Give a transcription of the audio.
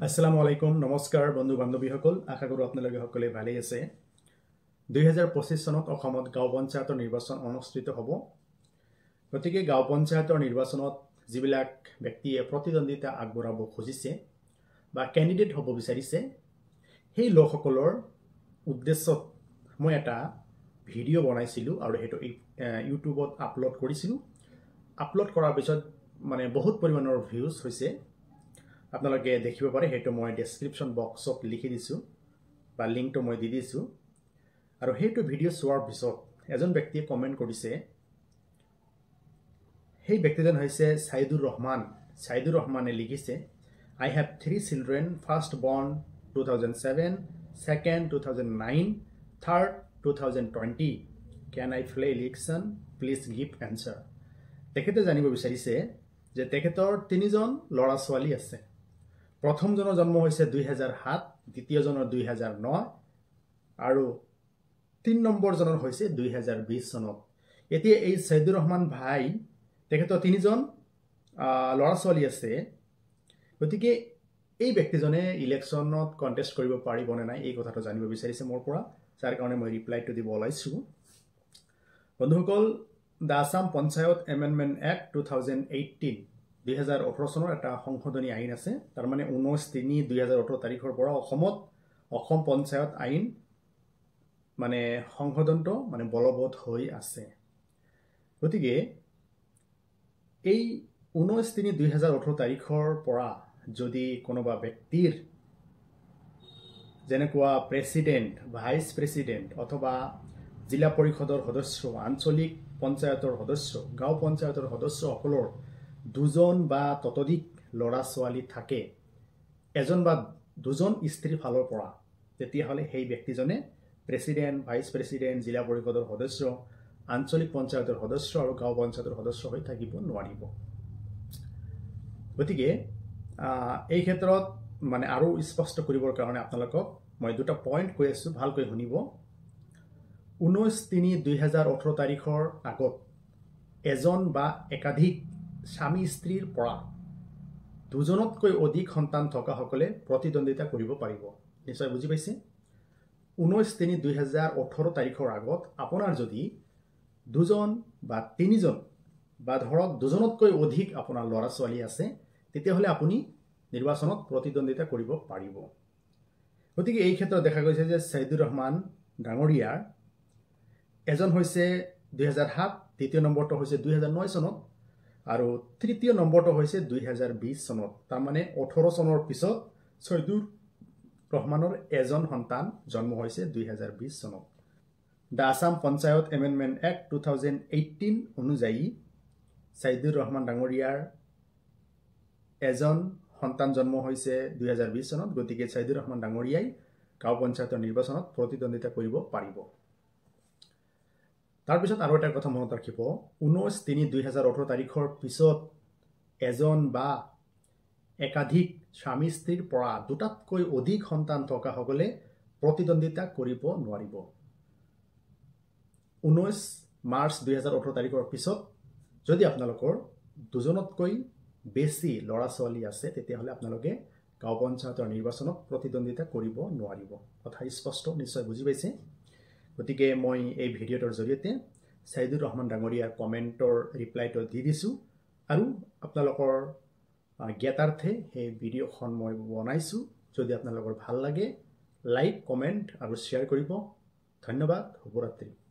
আসসালামু আলাইকুম নমস্কাৰ বন্ধু বান্ধৱীসকল আশা কৰোঁ আপোনালোকে সকলোৱে ভালেই আছে 2025 চনত অসমত গাঁও পঞ্চায়তৰ নিৰ্বাচন অনুষ্ঠিত হ'ব গতিকে গাঁও পঞ্চায়তৰ নিৰ্বাচনত যিবিলাক ব্যক্তিয়ে প্ৰতিদ্বন্দ্বিতা আগবঢ়াব খুজিছে বা কেণ্ডিডেট হ'ব বিচাৰিছে সেই লোকসকলৰ উদ্দেশ্যত মই এটা ভিডিঅ' বনাইছিলোঁ আৰু হেতু ইউটিউবত আপলোড কৰিছিলোঁ আপলোড কৰাৰ পিছত মানে বহুত পৰিমাণৰ ভিউজ হৈছে আপোনালোকে দেখিব পাৰে হেতু মই ডেসক্ৰিপচন বক্সত লিখি দিছো বা লিংকটো মই দি দিছো আৰু হেতু ভিডিঅ' চোৱাৰ পিছত এজন ব্যক্তিয়ে কমেন্ট কৰিছে সেই ব্যক্তিজন হৈছে সাইদুৰ ৰহমানে লিখিছে I have 3 children first born 2007 second 2009 third 2020 can I play election please give answer তেখেতে জানিব বিচাৰিছে যে তেখেতৰ তিনিজন ল'ৰা ছোৱালী আছে প্ৰথম জনৰ জন্ম হৈছে 2007 দ্বিতীয় জনৰ 2009 আৰু 3 নম্বৰ জনৰ হৈছে 2020 চনত এতিয়া এই সাইদুৰ ৰহমান ভাই তেখেতৰ তিনিজন ল'ৰা ছোৱালী আছে গতিকে এই ব্যক্তিজনে ইলেকশ্যনত কন্টেস্ট কৰিব পাৰিবনে নাই এই কথাটো জানিব বিচাৰিছে মোৰ পৰা যাৰ কাৰণে মই ৰিপ্লাইটো দিব ওলাইছো বন্ধুসকল The Assam Panchayat Amendment Act 2018 2018 চনৰ এটা সংশোধনী আইন আছে তাৰ মানে 19/3/2018 তাৰিখৰ পৰা অসম পঞ্চায়ত আইন মানে সংশোধনটো মানে বলবৎ হৈ আছে গতিকে এই 19/3/2018 তাৰিখৰ পৰা যদি কোনোবা ব্যক্তিৰ যেনেকুৱা প্ৰেসিডেন্ট ভাইস প্ৰেসিডেন্ট অথবা জিলা পৰিষদৰ সদস্য আঞ্চলিক পঞ্চায়তৰ সদস্য গাঁও পঞ্চায়তৰ সদস্য সকলৰ দুজন বা ততোধিক ল'ৰা ছোৱালী থাকে এজন বা দুজন স্ত্ৰী ফালৰ পৰা তেতিয়া হলে সেই ব্যক্তিজনে প্ৰেসিডেন্ট ভাইস প্ৰেসিডেন্ট জিলা পৰিষদৰ সদস্য আঞ্চলিক পঞ্চায়তৰ সদস্য আৰু গাঁও পঞ্চায়তৰ সদস্য হৈ থাকিব নোৱাৰিব গতিকে এই ক্ষেত্ৰত মানে আৰু স্পষ্ট কৰিবৰ কাৰণে আপোনালোকক মই দুটা পইণ্ট কৈ আছো ভালকৈ শুনিব 19/3/2018 তাৰিখৰ আগত এজন বা একাধিক স্বামী স্ত্ৰীৰ পৰা দুজনতকৈ অধিক সন্তান থকা সকলে প্ৰতিদ্বন্দ্বিতা কৰিব পাৰিব নিশ্চয় বুজি পাইছে 19/3/2018 তাৰিখৰ আগত আপোনাৰ যদি দুজন বা তিনিজন বা ধৰক দুজনতকৈ অধিক আপোনাৰ ল'ৰা ছোৱালী আছে তেতিয়া হলে আপুনি নিৰ্বাচনত প্ৰতিদ্বন্দ্বিতা কৰিব পাৰিব গতিকে এই ক্ষেত্ৰত দেখা গৈছে যে সাইদুৰ ৰহমান ডাঙৰীয়াৰ এজন হৈছে 2007 দ্বিতীয় নম্বৰটো হৈছে 2009 চনত আৰু তৃতীয় নম্বৰটো হৈছে 2020 চনত তাৰ মানে 18 চনৰ পিছত সাইদুৰ ৰহমানৰ এজন সন্তান জন্ম হৈছে 2020 চনত The Assam Panchayat Amendment Act 2018 অনুযায়ী সাইদুৰ ৰহমান ডাঙৰীয়াৰ এজন সন্তান জন্ম হৈছে 2020 চনত গতিকে সাইদুৰ ৰহমান ডাঙৰীয়াই গাঁও পঞ্চায়তৰ নিৰ্বাচনত প্ৰতিদ্বন্দ্বিতা কৰিব পাৰিব তাৰ পিছত আৰু এটা কথা মনত ৰাখিব 19/3/2018 তাৰিখৰ পিছত এজন বা একাধিক স্বামী স্ত্ৰীৰ পৰা দুটাতকৈ অধিক সন্তান থকা সকলে প্ৰতিদ্বন্দ্বিতা কৰিব নোৱাৰিব 19 মাৰ্চ 2018 তাৰিখৰ পিছত যদি আপোনালোকৰ দুজনতকৈ বেছি ল'ৰা ছোৱালী আছে তেতিয়া হলে আপোনালোকে গাঁও পঞ্চায়তৰ নিৰ্বাচনত প্ৰতিদ্বন্দ্বিতা কৰিব নোৱাৰিব কথা স্পষ্ট নিশ্চয় বুজি পাইছে গতিকে মই এই ভিডিঅ'টোৰ জৰিয়তে সাইদুৰ ৰহমান ডাঙৰীয়াৰ কমেন্টৰ ৰিপ্লাইটো দি দিছো আৰু আপোনালোকৰ জ্ঞাতাৰ্থে এই ভিডিঅ'খন মই বনাইছো যদি আপোনালোকৰ ভাল লাগে লাইক কমেন্ট আৰু শেয়াৰ কৰিব ধন্যবাদ শুভৰাত্ৰি